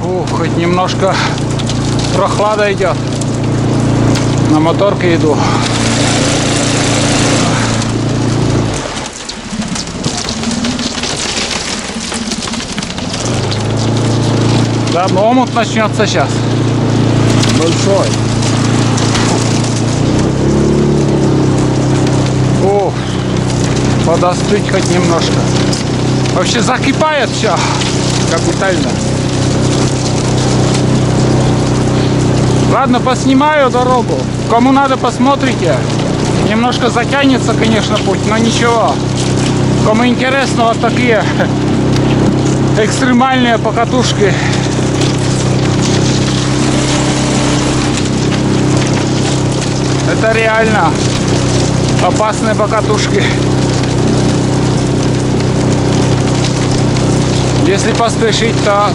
Хоть немножко прохлада идет. На моторке иду. Да, омут начнется сейчас. Большой. Подостыть хоть немножко. Вообще закипает все. Капитально. Ладно, поснимаю дорогу. Кому надо, посмотрите. Немножко затянется, конечно, путь, но ничего. Кому интересно, вот такие экстремальные покатушки. Это реально опасные покатушки. Если поспешить, то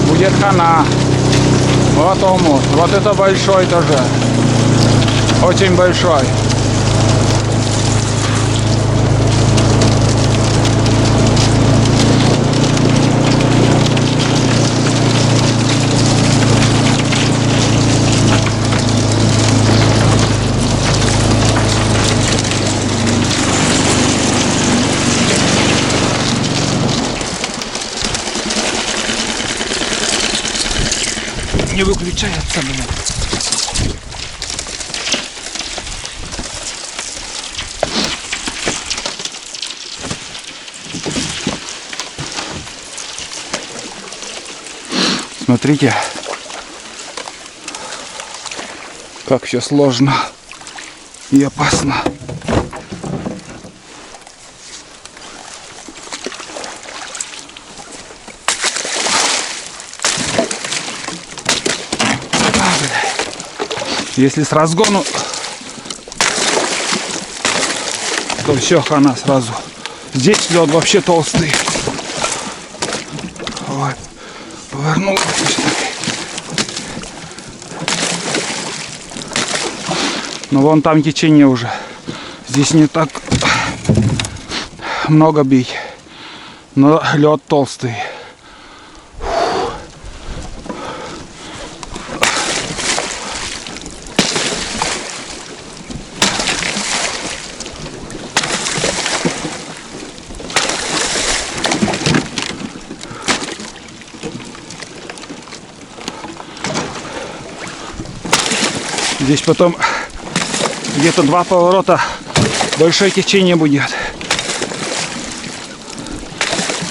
будет хана. Вот омут. Вот это большой тоже. Очень большой. Не выключается, блин. Смотрите, как все сложно и опасно. Если с разгону, то все, хана сразу. Здесь лед вообще толстый. Ой, повернул. Но вон там течение уже. Здесь не так много бить. Но лед толстый. Здесь потом где-то 2 поворота большое течение будет.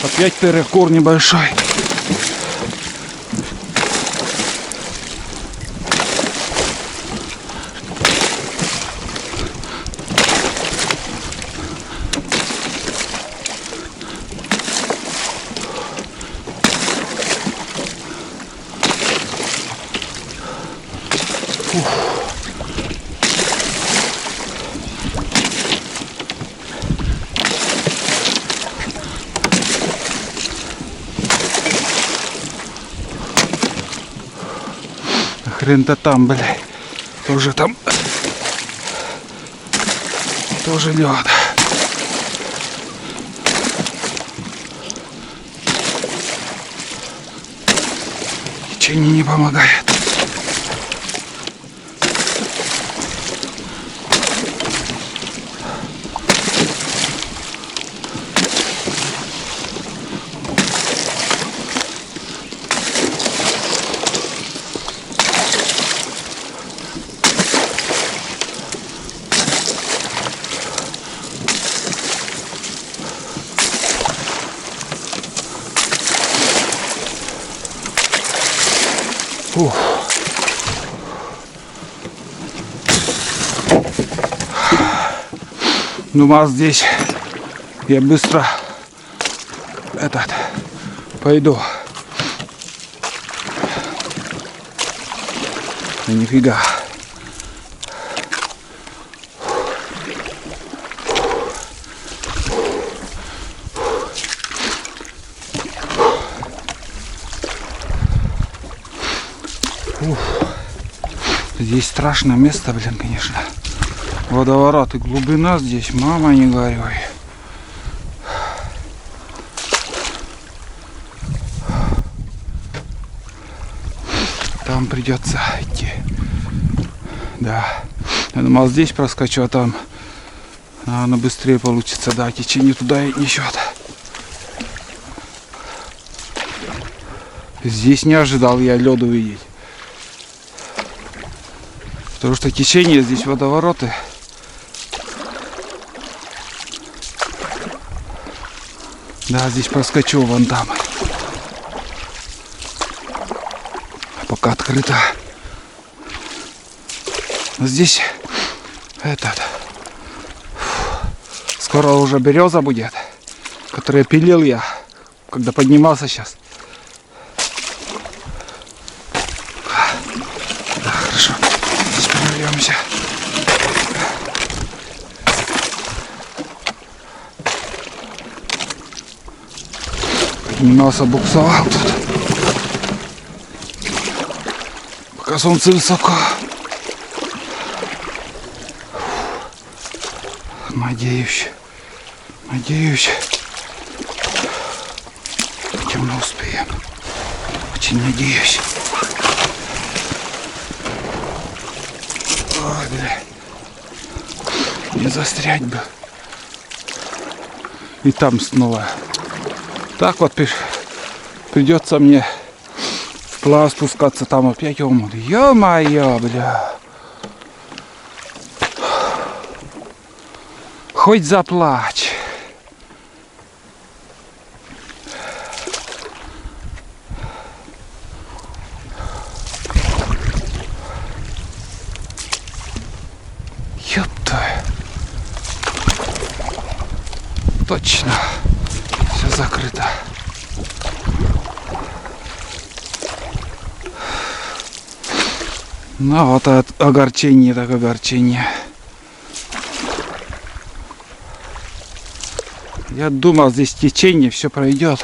Опять перекур небольшой. Хрен-то там, блядь. Тоже там. Тоже лед. Течение не помогает. Фух. Думал, здесь я быстро пойду. А нифига. Здесь страшное место, блин, конечно. Водоворот и глубина здесь, мама, не горюй. Там придется идти. Да. Я думал, здесь проскочу, а там, наверное, быстрее получится. Да, течение туда и несет. Здесь не ожидал я лед увидеть. Потому что течение здесь, водовороты. Да, здесь проскочу вон там. Пока открыто. Здесь этот. Скоро уже береза будет, которую пилил я, когда поднимался сейчас. Да, хорошо. Здесь прорвемся. Поднимался, буксовал тут. Пока солнце высоко. Надеюсь, темно успеем. Очень надеюсь. Ой, бля. Не застрять бы. И там снова. Так вот придется мне вплавь спускаться, там опять омут. Ё-моё, бля. Хоть заплачь. Ёпта. Точно. Все закрыто. Ну вот от огорчения так огорчение. Я думал, здесь течение, все пройдет.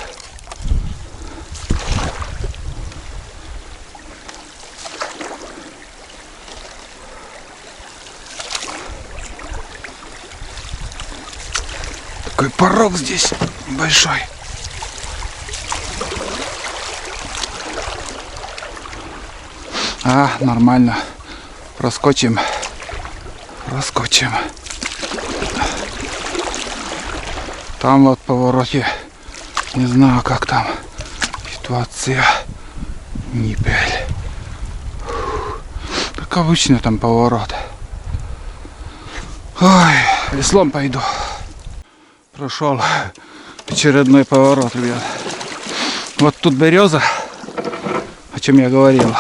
Такой порог здесь большой. А, нормально. Проскочим. Там вот в повороте, не знаю как там ситуация, Ниппель. Как обычно там поворот. Ой, веслом пойду. Прошел очередной поворот, ребят. Вот тут береза, о чем я говорил.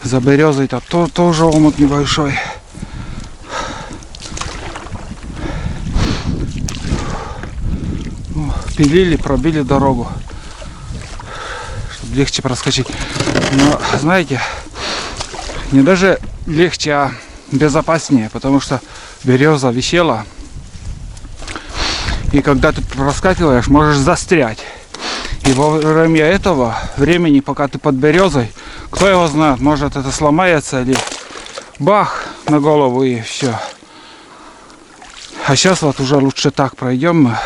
За березой-то тоже омут небольшой. Пилили, пробили дорогу, чтобы легче проскочить. Но, знаете, не даже легче, а безопаснее, потому что береза висела. И когда ты проскакиваешь, можешь застрять. И во время этого времени, пока ты под березой, кто его знает, может это сломается или бах на голову и все. А сейчас вот уже лучше так пройдем мы.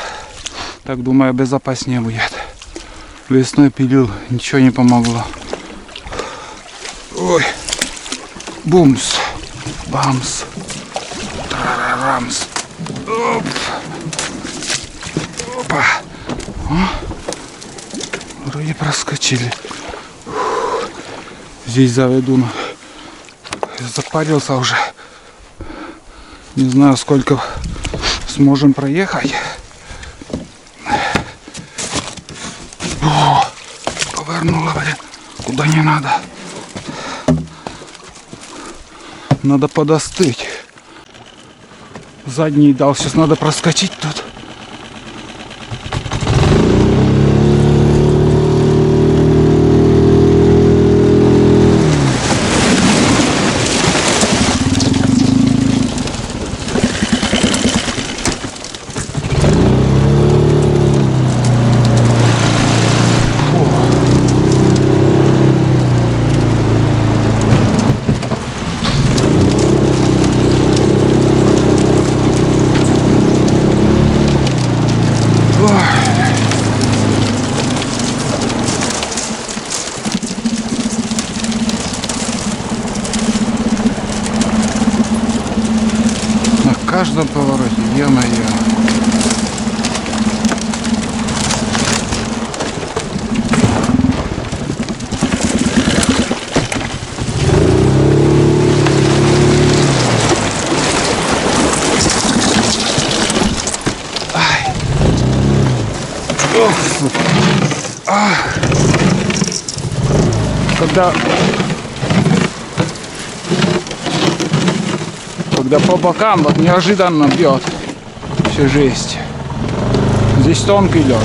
Так, думаю, безопаснее будет. Весной пилил, ничего не помогло. Ой. Бумс. Бамс. Тарарамс. Оп. Опа. О. Вроде проскочили. Здесь заведу. Я запарился уже. Не знаю, сколько сможем проехать. О, повернула, блин. Куда не надо. Надо подостыть. Задний дал. Сейчас надо проскочить тут. каждом повороте, ё-моё. Ай. Ох, сука. Когда по бокам вот неожиданно бьет, все жесть. Здесь тонкий лед.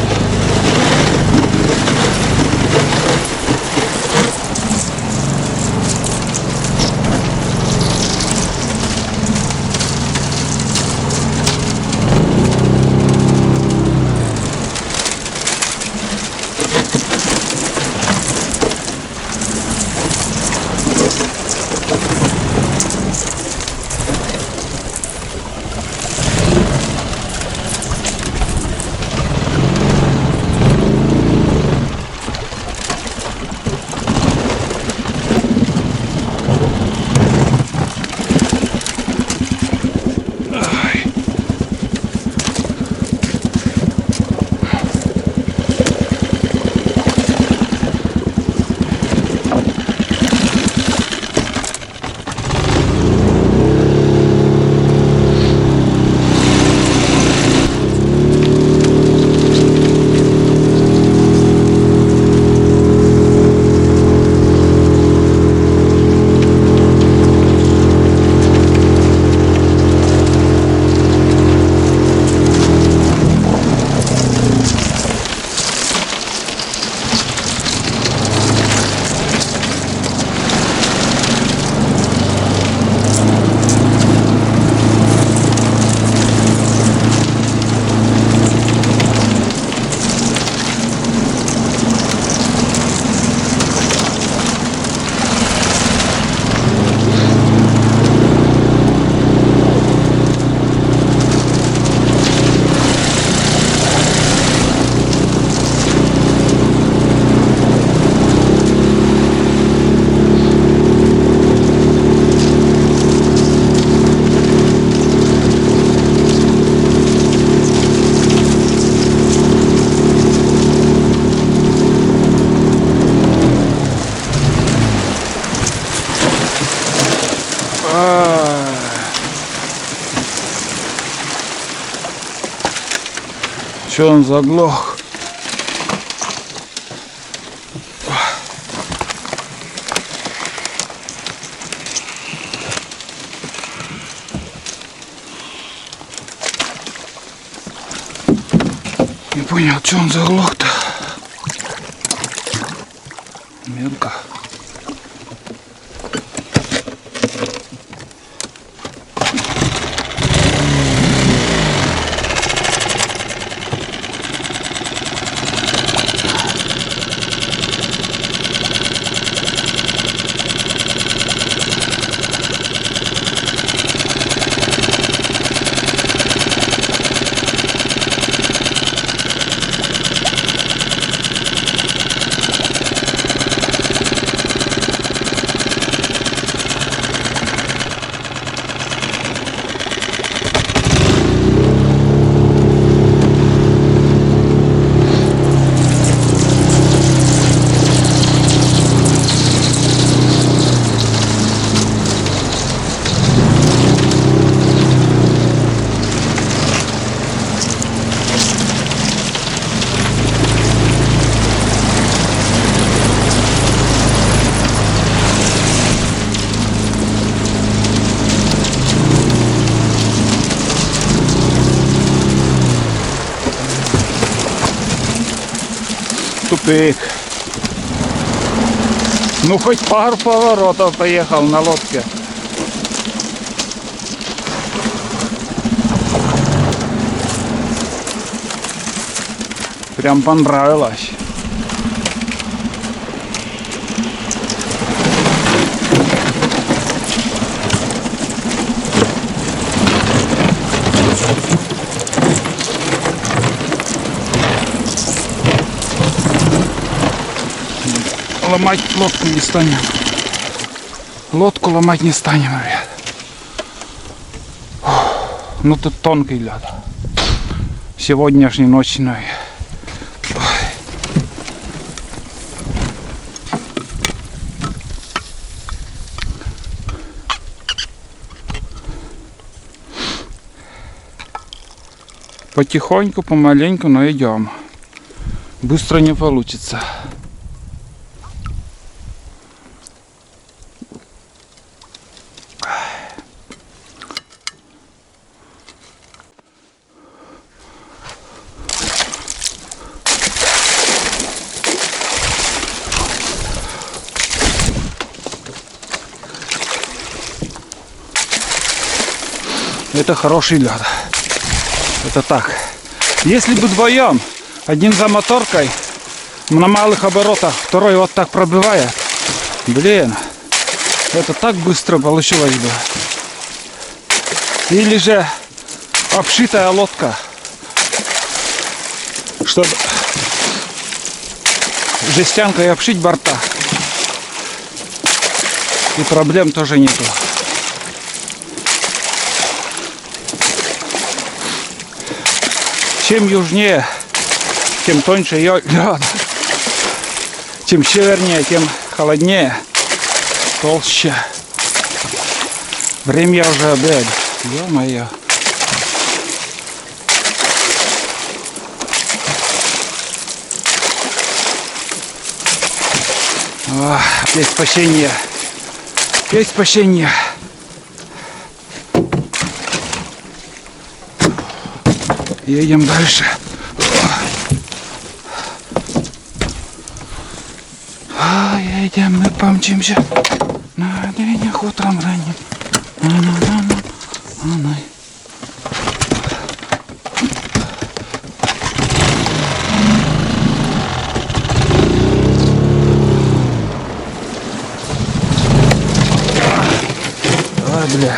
Че он заглох? Не понял, что он заглох-то? Мелко. Тупик. Ну хоть пару поворотов поехал на лодке. Прям понравилось. Ломать лодку не станем. Лодку ломать не станем, ребят. Ну тут тонкий лед. Сегодняшний ночной. Потихоньку, помаленьку, но идем. Быстро не получится. Это хороший лед. Это так. Если бы вдвоем, один за моторкой на малых оборотах, второй вот так пробивает, блин, это так быстро получилось бы. Или же обшитая лодка, чтобы жестянкой обшить борта, и проблем тоже нету. Чем южнее, тем тоньше лед. Чем севернее, тем холоднее, толще. Время уже обед. Ё-моё. Опять спасение. Опять спасение. Едем дальше. Едем, мы помчимся на днях утром ранним. Ой, бля.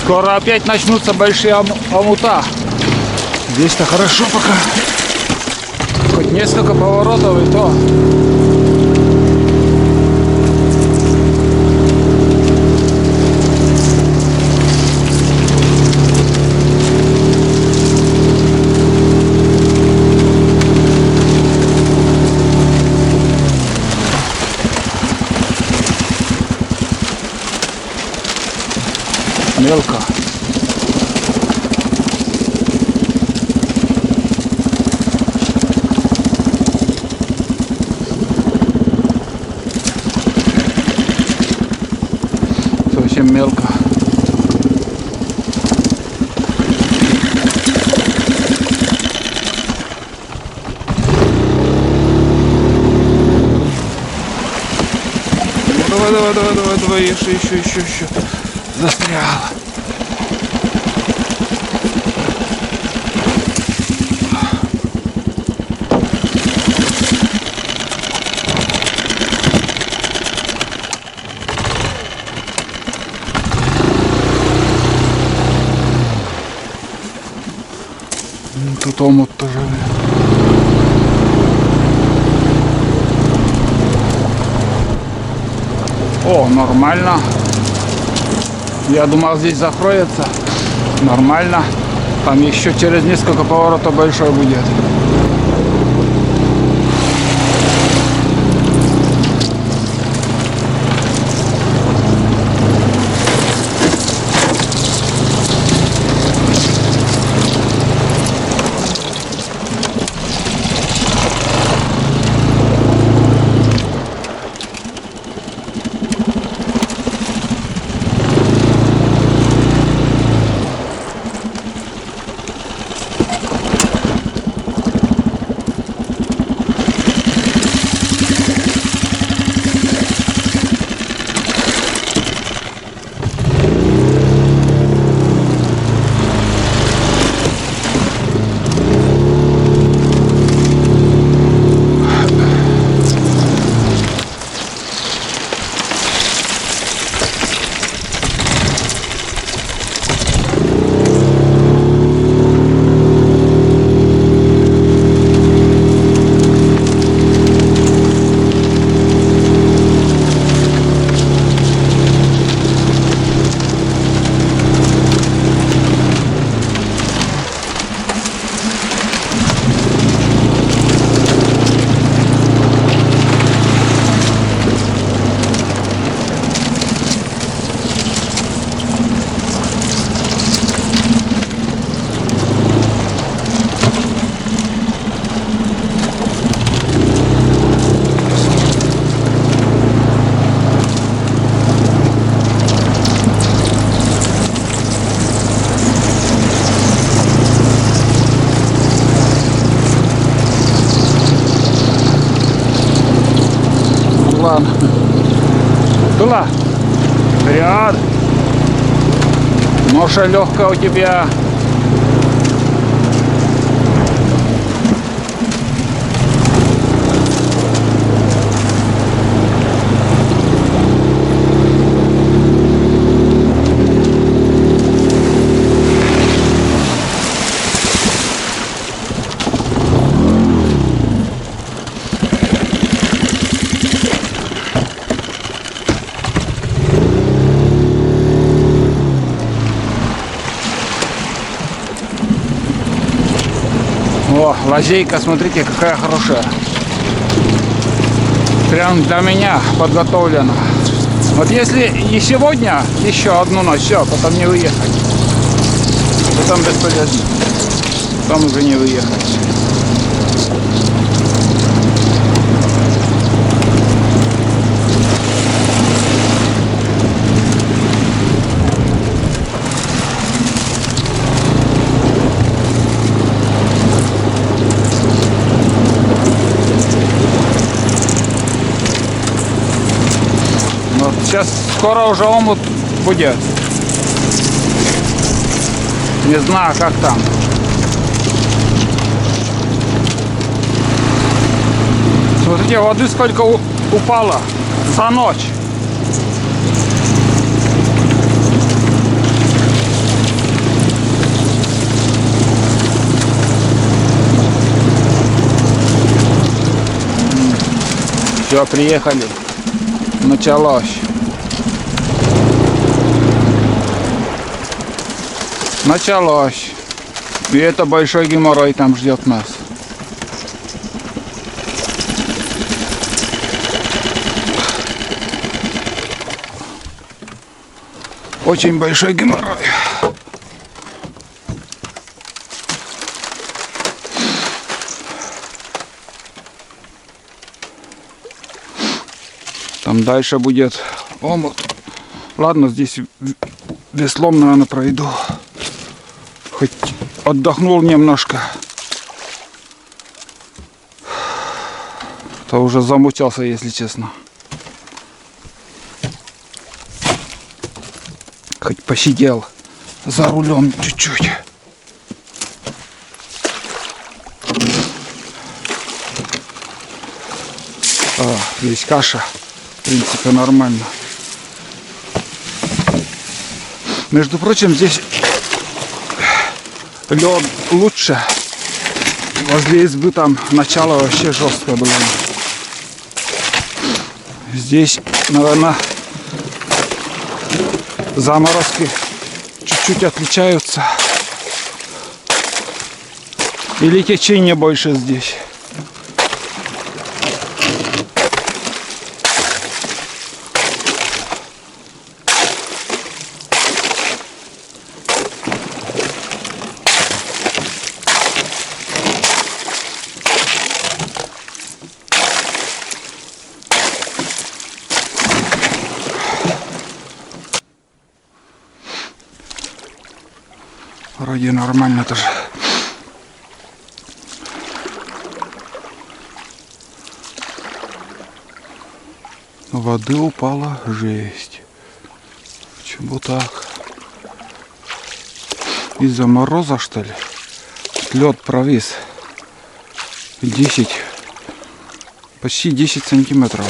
Скоро опять начнутся большие омута. Здесь-то хорошо пока. Хоть несколько поворотов и то. Мелко. Совсем мелко. Давай, еще. Застрял. Тут омут тоже. О, нормально. Я думал, здесь закроется. Нормально. Там еще через несколько поворотов большой будет. план. Была. Вперед. Ноша легкая у тебя. О, лазейка, смотрите, какая хорошая. Прям для меня подготовлена. Вот если и сегодня еще одну ночь, все, потом не выехать. Потом бесполезно. Потом уже не выехать. Вот сейчас скоро уже омут будет. Не знаю, как там. Смотрите, воды сколько упало за ночь. Все, приехали. Началось. Началось. И это большой геморрой там ждет нас. Очень большой геморрой. Там дальше будет омут. Ладно, здесь веслом, наверное, пройду. Хоть отдохнул немножко. То уже замучался, если честно. Хоть посидел за рулем чуть-чуть. Здесь каша. В принципе, нормально. Между прочим, здесь лед лучше. Возле избы там начало вообще жесткое было. Здесь, наверное, заморозки чуть-чуть отличаются. Или течение больше здесь. Вроде нормально тоже. Воды упала жесть. Почему так? Из-за мороза, что ли? Лед провис. 10. Почти 10 сантиметров.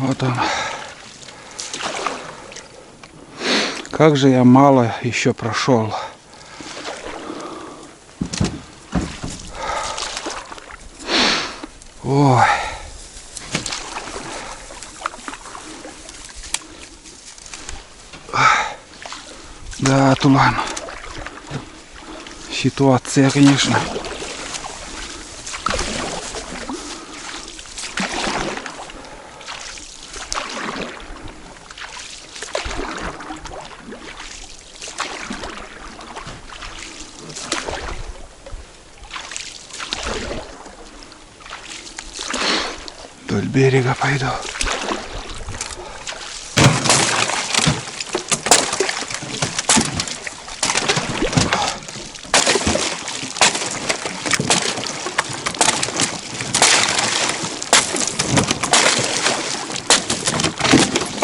Вот он. Как же я мало еще прошел. Ой. Да, Тулан. Ситуация, конечно. Вдоль берега пойду.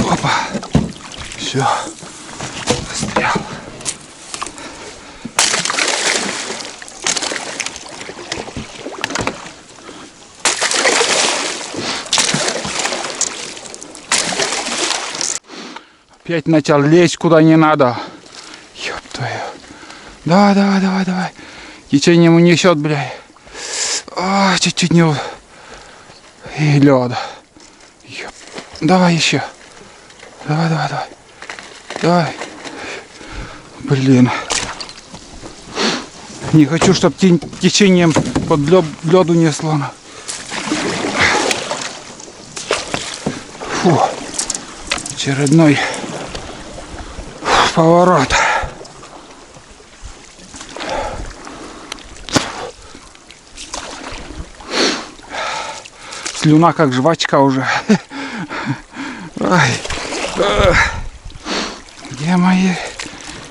Опа. Все. Застрял. Опять начал лезть куда не надо. Ёб твою. Давай, давай, давай, давай. Течение ему несет, блядь. Чуть-чуть не... И лед. Давай еще. Давай, давай, давай. Давай. Блин. Не хочу, чтобы течением под лёду несло. Фу. Очередной поворот. Слюна как жвачка уже. Ой. Где мои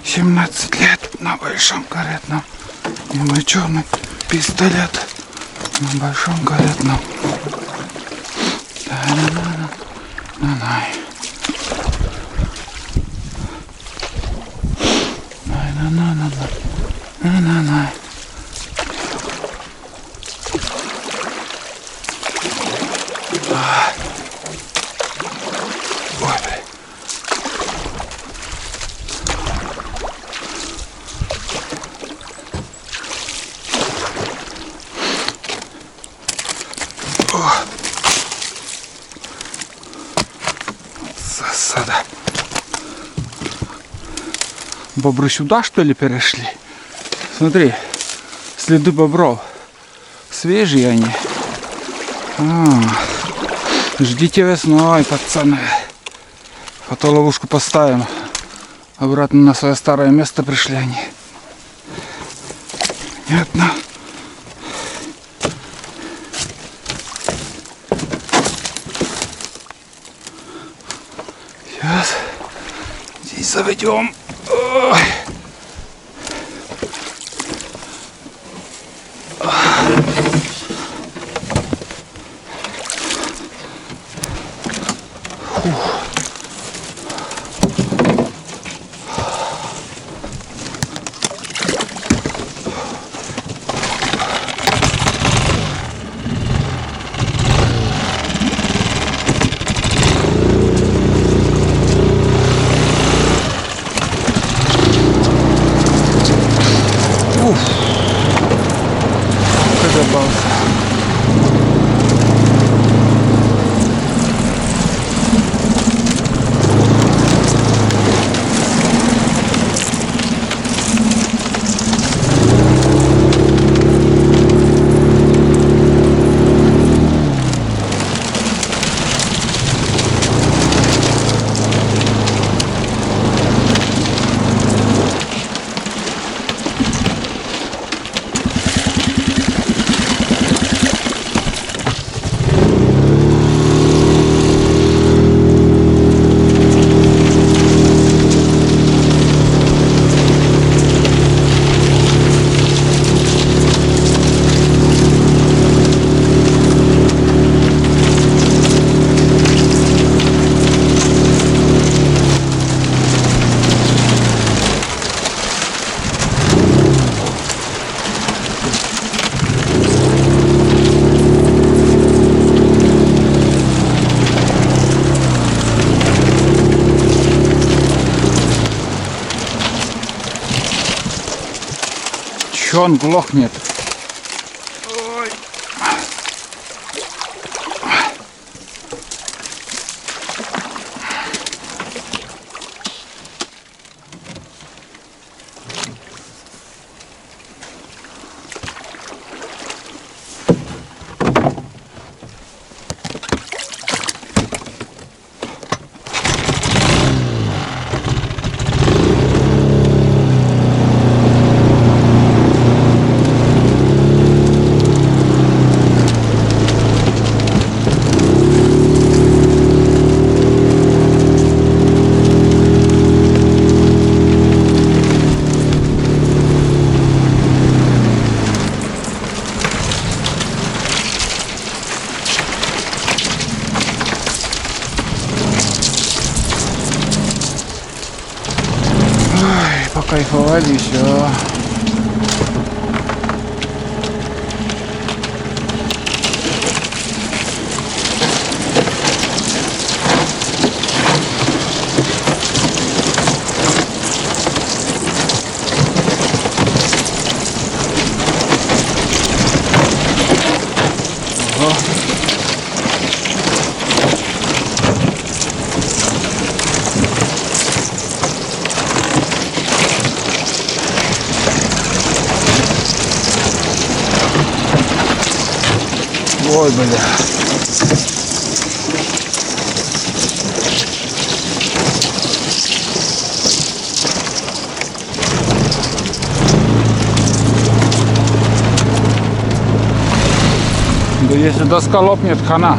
17 лет на большом каретном? И мой черный пистолет на большом каретном. На-на-на-на-на-най. На-на-на-на-на-на-най. Ой, блин. Засада. Бобры сюда, что ли, перешли? Смотри, следы бобров. Свежие они. Ждите весной, пацаны. Фотоловушку поставим. Обратно на свое старое место пришли они. Понятно. Сейчас здесь заведем. Ой. иначе он глохнет. Ой. Покайфовали и все. Ой, бля. Да если доска лопнет, хана.